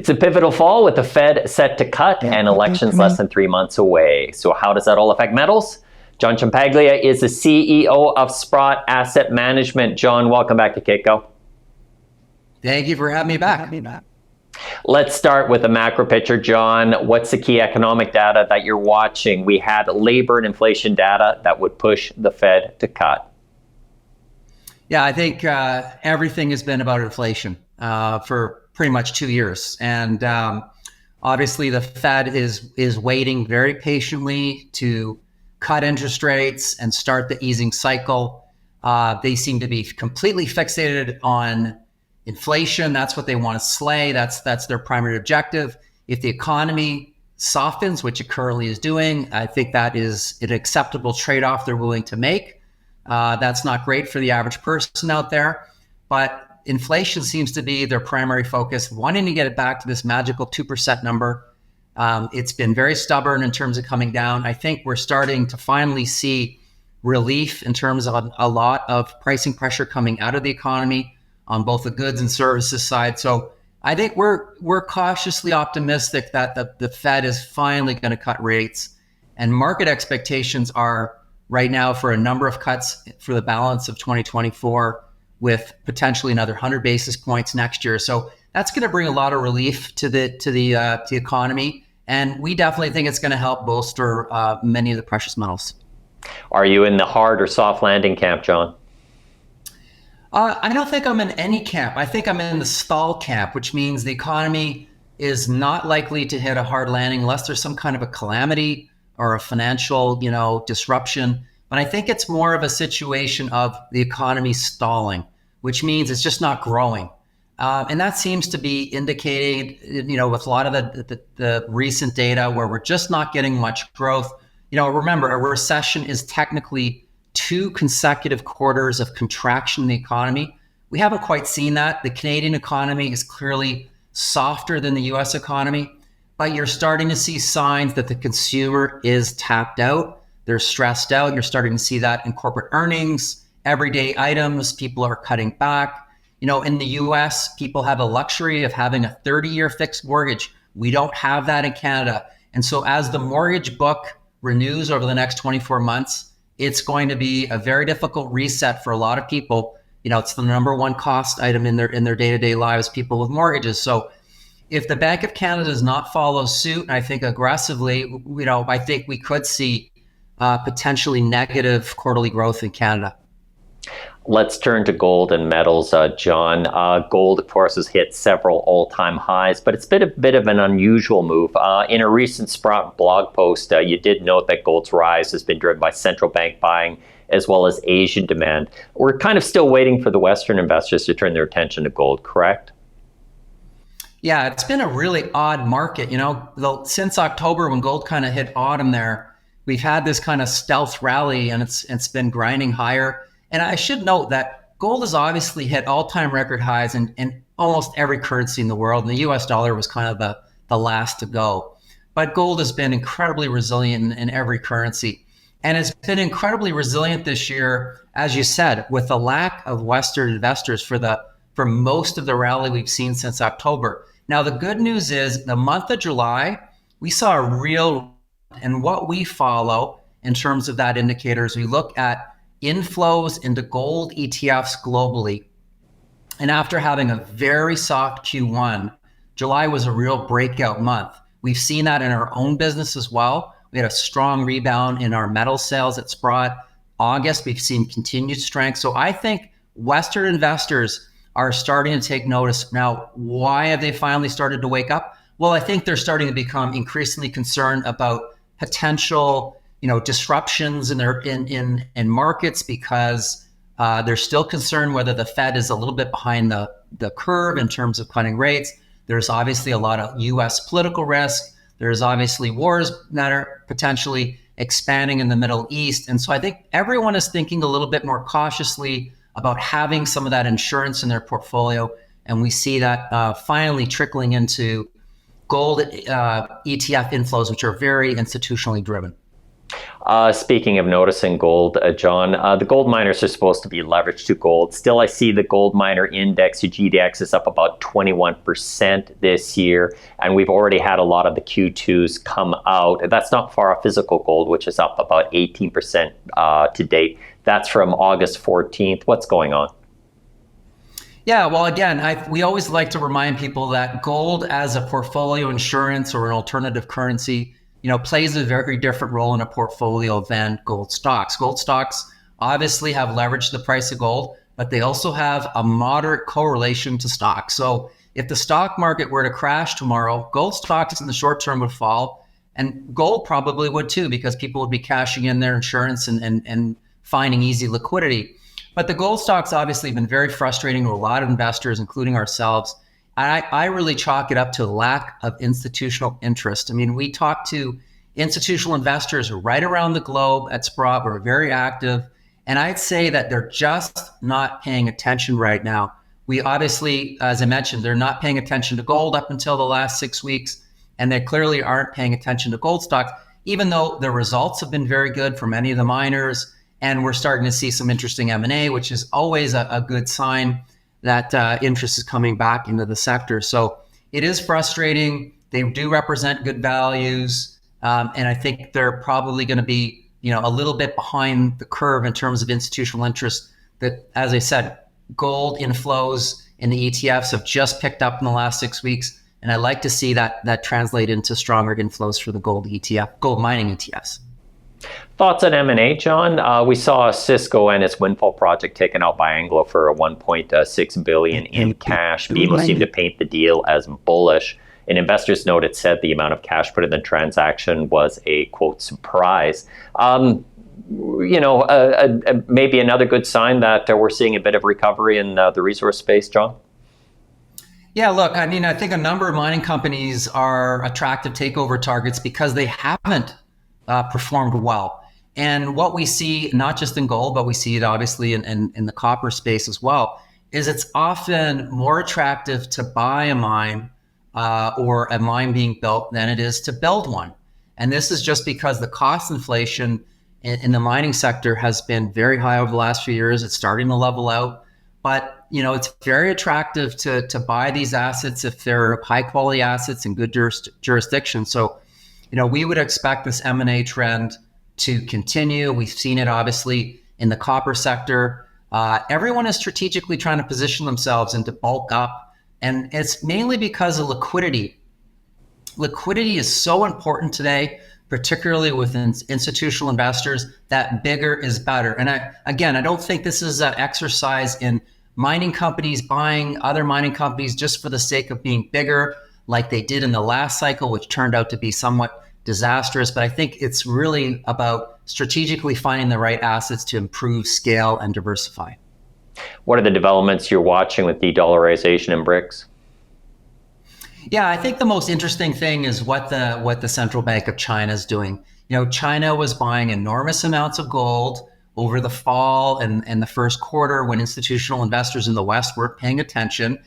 It's a pivotal fall with the Fed set to cut and elections less than 3 months away. So how does that all affect metals? John Ciampaglia is the CEO of Sprott Asset Management. John, welcome back to Kitco. Thank you for having me back. Let's start with the macro picture, John. What's the key economic data that you're watching? We had labor and inflation data that would push the Fed to cut. Yeah, I think everything has been about inflation for pretty much 2 years. And obviously the Fed is waiting very patiently to cut interest rates and start the easing cycle. They seem to be completely fixated on inflation. That's what they want to slay. That's their primary objective. If the economy softens, which it currently is doing, I think that is an acceptable trade-off they're willing to make. That's not great for the average person out there, but inflation seems to be their primary focus, wanting to get it back to this magical 2% number. It's been very stubborn in terms of coming down. I think we're starting to finally see relief in terms of a lot of pricing pressure coming out of the economy on both the goods and services side. So I think we're cautiously optimistic that the Fed is finally going to cut rates, and market expectations are right now for a number of cuts for the balance of 2024, with potentially another 100 basis points next year. So that's going to bring a lot of relief to the economy, and we definitely think it's going to help bolster many of the precious metals. Are you in the hard or soft landing camp, John? I don't think I'm in any camp. I think I'm in the stall camp, which means the economy is not likely to hit a hard landing unless there's some kind of a calamity or a financial, disruption. But I think it's more of a situation of the economy stalling, which means it's just not growing. And that seems to be indicated, with a lot of the recent data where we're just not getting much growth. Remember, a recession is technically 2 consecutive quarters of contraction in the economy. We haven't quite seen that. The Canadian economy is clearly softer than the US economy, but you're starting to see signs that the consumer is tapped out. They're stressed out. You're starting to see that in corporate earnings, everyday items. People are cutting back. In the US, people have a luxury of having a 30-year fixed mortgage. We don't have that in Canada. And so as the mortgage book renews over the next 24 months, it's going to be a very difficult reset for a lot of people. It's the number one cost item in their day-to-day lives, people with mortgages. So if the Bank of Canada does not follow suit, and I think aggressively, I think we could see potentially negative quarterly growth in Canada. Let's turn to gold and metals, John. Gold, of course, has hit several all-time highs, but it's been a bit of an unusual move. In a recent Sprott blog post, you did note that gold's rise has been driven by central bank buying as well as Asian demand. We're kind of still waiting for the Western investors to turn their attention to gold, correct? Yeah, it's been a really odd market. Since October, when gold kind of hit autumn there, we've had this kind of stealth rally, and it's been grinding higher. And I should note that gold has obviously hit all-time record highs in almost every currency in the world. And the US dollar was kind of the last to go. But gold has been incredibly resilient in every currency. And it's been incredibly resilient this year, as you said, with the lack of Western investors for most of the rally we've seen since October. Now, the good news is the month of July, we saw a real, and what we follow in terms of that indicator is we look at inflows into gold ETFs globally. And after having a very soft Q1, July was a real breakout month. We've seen that in our own business as well. We had a strong rebound in our metal sales at Sprott. August, we've seen continued strength. So I think Western investors are starting to take notice. Now, why have they finally started to wake up? Well, I think they're starting to become increasingly concerned about potential disruptions in markets, because they're still concerned whether the Fed is a little bit behind the curve in terms of cutting rates. There's obviously a lot of US political risk. There's obviously wars that are potentially expanding in the Middle East. And so I think everyone is thinking a little bit more cautiously about having some of that insurance in their portfolio. And we see that finally trickling into gold ETF inflows, which are very institutionally driven. Speaking of noticing gold, John, the gold miners are supposed to be leveraged to gold. Still, I see the gold miner index, your GDX, is up about 21% this year, and we've already had a lot of the Q2s come out. That's not far off physical gold, which is up about 18% to date. That's from August 14th. What's going on? Yeah, well, again, we always like to remind people that gold as a portfolio insurance or an alternative currency, plays a very different role in a portfolio than gold stocks. Gold stocks obviously have leveraged the price of gold, but they also have a moderate correlation to stocks. So if the stock market were to crash tomorrow, gold stocks in the short term would fall, and gold probably would too, because people would be cashing in their insurance and finding easy liquidity. But the gold stocks obviously have been very frustrating to a lot of investors, including ourselves. I really chalk it up to lack of institutional interest. I mean, we talk to institutional investors right around the globe at Sprott. We're very active. And I'd say that they're just not paying attention right now. We obviously, as I mentioned, they're not paying attention to gold up until the last 6 weeks. And they clearly aren't paying attention to gold stocks, even though the results have been very good for many of the miners. And we're starting to see some interesting M&A, which is always a good sign that interest is coming back into the sector. So it is frustrating. They do represent good values. And I think they're probably going to be, a little bit behind the curve in terms of institutional interest. That, as I said, gold inflows in the ETFs have just picked up in the last 6 weeks. And I like to see that translate into stronger inflows for the gold mining ETFs. Thoughts on M&A, John? We saw Cisco and its windfall project taken out by Anglo for a $1.6 billion in cash. BMO seemed to paint the deal as bullish. An investor's note, it said the amount of cash put in the transaction was a, quote, surprise. Maybe another good sign that we're seeing a bit of recovery in the resource space, John? Yeah, look, I mean, I think a number of mining companies are attractive takeover targets because they haven't performed well. And what we see, not just in gold, but we see it obviously in the copper space as well, is it's often more attractive to buy a mine or a mine being built than it is to build one. And this is just because the cost inflation in the mining sector has been very high over the last few years. It's starting to level out. But it's very attractive to buy these assets if they're high quality assets in good jurisdiction. So we would expect this M&A trend to continue. We've seen it obviously in the copper sector. Everyone is strategically trying to position themselves and to bulk up. And it's mainly because of liquidity. Liquidity is so important today, particularly with institutional investors, that bigger is better. And I don't think this is an exercise in mining companies buying other mining companies just for the sake of being bigger, like they did in the last cycle, which turned out to be somewhat disastrous. But I think it's really about strategically finding the right assets to improve scale and diversify. What are the developments you're watching with de-dollarization and BRICs? Yeah, I think the most interesting thing is what the Central Bank of China is doing. China was buying enormous amounts of gold over the fall and the first quarter when institutional investors in the West weren't paying attention.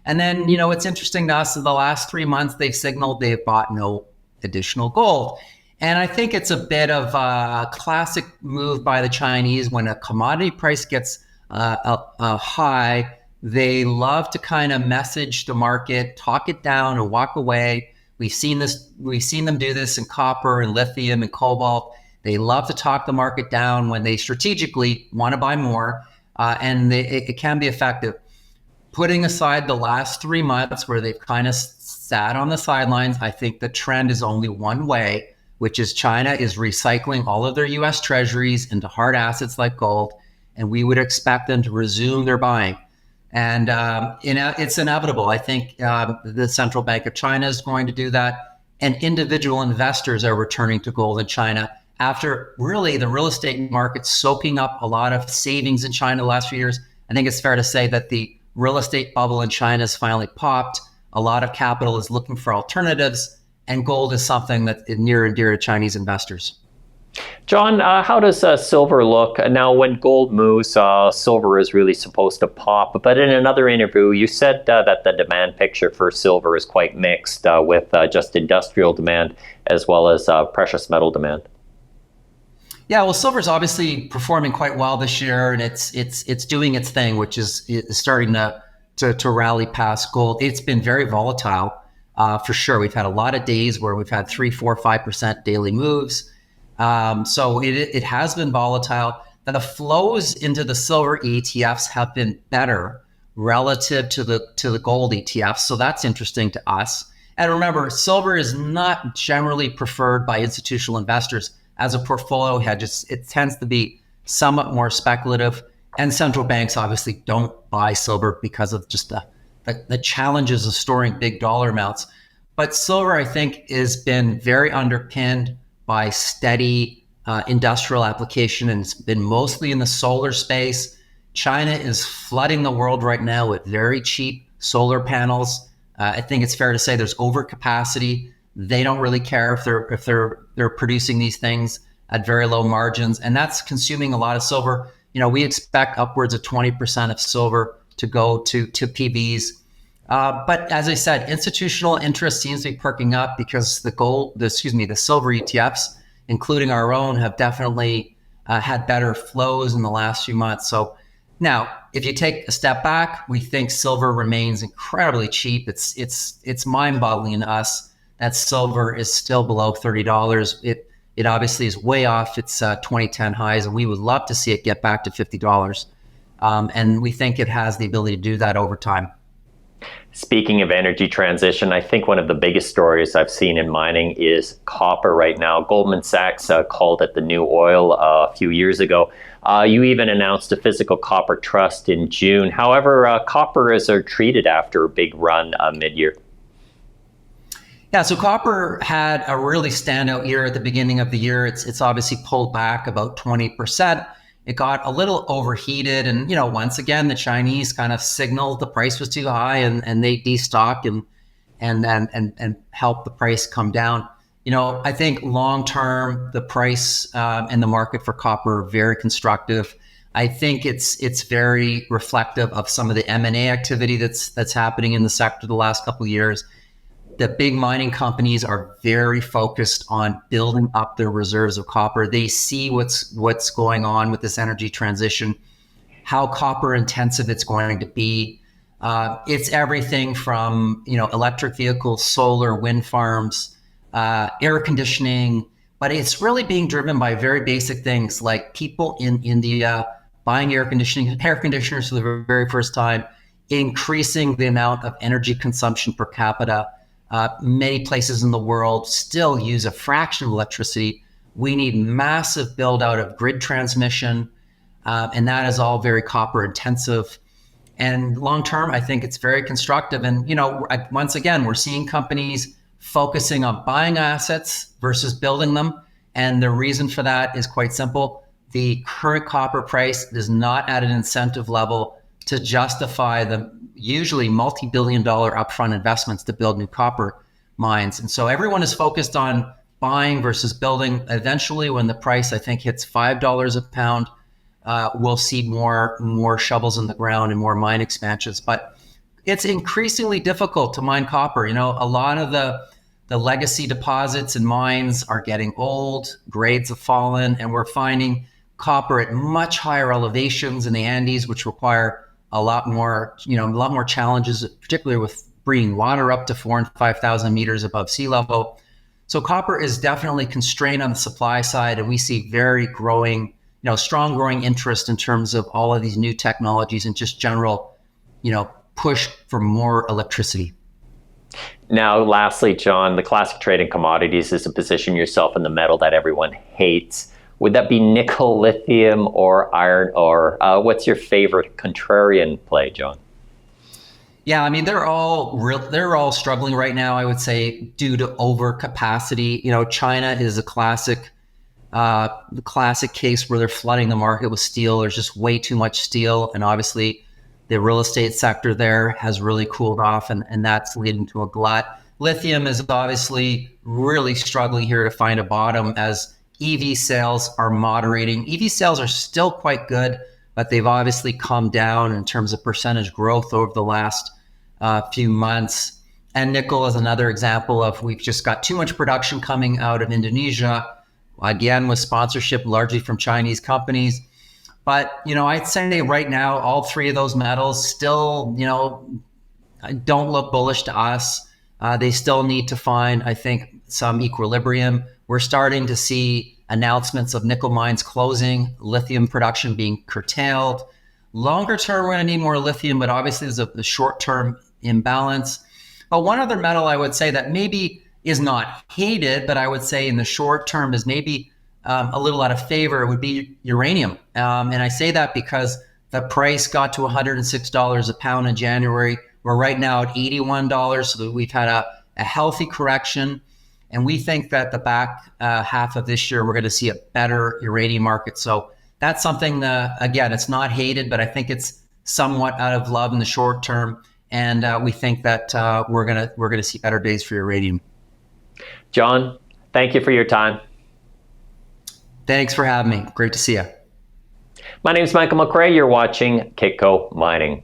And then, it's interesting to us in the last 3 months, they've signaled they've bought no additional gold. And I think it's a bit of a classic move by the Chinese. When a commodity price gets high, they love to kind of message the market, talk it down, and walk away. We've seen them do this in copper and lithium and cobalt. They love to talk the market down when they strategically want to buy more, and it can be effective. Putting aside the last 3 months where they've kind of sat on the sidelines, I think the trend is only one way, which is China is recycling all of their U.S. treasuries into hard assets like gold, and we would expect them to resume their buying. And it's inevitable. I think the Central Bank of China is going to do that, and individual investors are returning to gold in China after really the real estate market soaking up a lot of savings in China the last few years. I think it's fair to say that the real estate bubble in China has finally popped. A lot of capital is looking for alternatives, and gold is something that is near and dear to Chinese investors. John, how does silver look? Now, when gold moves, silver is really supposed to pop. But in another interview, you said that the demand picture for silver is quite mixed with just industrial demand as well as precious metal demand. Yeah, well, silver's obviously performing quite well this year, and it's doing its thing, which is starting to rally past gold. It's been very volatile, for sure. We've had a lot of days where we've had 3, 4, 5% daily moves. So it has been volatile. Now, the flows into the silver ETFs have been better relative to the gold ETFs. So that's interesting to us. And remember, silver is not generally preferred by institutional investors as a portfolio hedge. It tends to be somewhat more speculative. And central banks obviously don't buy silver because of just the challenges of storing big dollar amounts. But silver, I think, has been very underpinned by steady industrial application, and it's been mostly in the solar space. China is flooding the world right now with very cheap solar panels. I think it's fair to say there's overcapacity. They don't really care if they're producing these things at very low margins, and that's consuming a lot of silver. We expect upwards of 20% of silver to go to PVs. But as I said, institutional interest seems to be perking up because the silver ETFs, including our own, have definitely had better flows in the last few months. So now, if you take a step back, we think silver remains incredibly cheap. It's mind-boggling to us that silver is still below $30. It obviously is way off its 2010 highs, and we would love to see it get back to $50. And we think it has the ability to do that over time. Speaking of energy transition, I think one of the biggest stories I've seen in mining is copper right now. Goldman Sachs called it the new oil a few years ago. You even announced a physical copper trust in June. However, copper is treated after a big run mid-year. Yeah, so copper had a really standout year at the beginning of the year. It's obviously pulled back about 20%. It got a little overheated, and once again the Chinese kind of signaled the price was too high, and they destocked and helped the price come down. I think long term the price and the market for copper are very constructive. I think it's very reflective of some of the M&A activity that's happening in the sector the last couple of years. The big mining companies are very focused on building up their reserves of copper. They see what's going on with this energy transition, how copper intensive it's going to be. It's everything from electric vehicles, solar, wind farms, air conditioning, but it's really being driven by very basic things like people in India buying air conditioners for the very first time, increasing the amount of energy consumption per capita. Many places in the world still use a fraction of electricity. We need massive build out of grid transmission, and that is all very copper intensive. And long term, I think it's very constructive. And once again, we're seeing companies focusing on buying assets versus building them. And the reason for that is quite simple. The current copper price is not at an incentive level to justify the usually multi-billion-dollar upfront investments to build new copper mines. And so everyone is focused on buying versus building. Eventually, when the price, I think, hits $5 a pound, we'll see more shovels in the ground and more mine expansions. But it's increasingly difficult to mine copper. A lot of the legacy deposits and mines are getting old, grades have fallen, and we're finding copper at much higher elevations in the Andes, which require a lot more challenges, particularly with bringing water up to 4,000 and 5,000 meters above sea level. So copper is definitely constrained on the supply side, and we see strong growing interest in terms of all of these new technologies and just general, push for more electricity. Now, lastly, John, the classic trade in commodities is to position yourself in the metal that everyone hates. Would that be nickel, lithium, or iron ore? What's your favorite contrarian play, John? Yeah, I mean they're all struggling right now. I would say due to overcapacity. China is the classic case where they're flooding the market with steel. There's just way too much steel, and obviously the real estate sector there has really cooled off, and that's leading to a glut. Lithium is obviously really struggling here to find a bottom as EV sales are moderating. EV sales are still quite good, but they've obviously come down in terms of percentage growth over the last few months. And nickel is another example of we've just got too much production coming out of Indonesia. again, with sponsorship largely from Chinese companies. But, I'd say right now, all three of those metals still, don't look bullish to us. They still need to find, I think, some equilibrium. We're starting to see announcements of nickel mines closing, lithium production being curtailed. Longer term, we're going to need more lithium, but obviously there's a short-term imbalance. But one other metal I would say that maybe is not hated, but I would say in the short term is maybe a little out of favor would be uranium. And I say that because the price got to $106 a pound in January. We're right now at $81, so we've had a healthy correction. And we think that the back half of this year, we're going to see a better uranium market. So that's something, again, it's not hated, but I think it's somewhat out of love in the short term. And we think that we're gonna see better days for uranium. John, thank you for your time. Thanks for having me. Great to see you. My name is Michael McRae. You're watching Kitco Mining.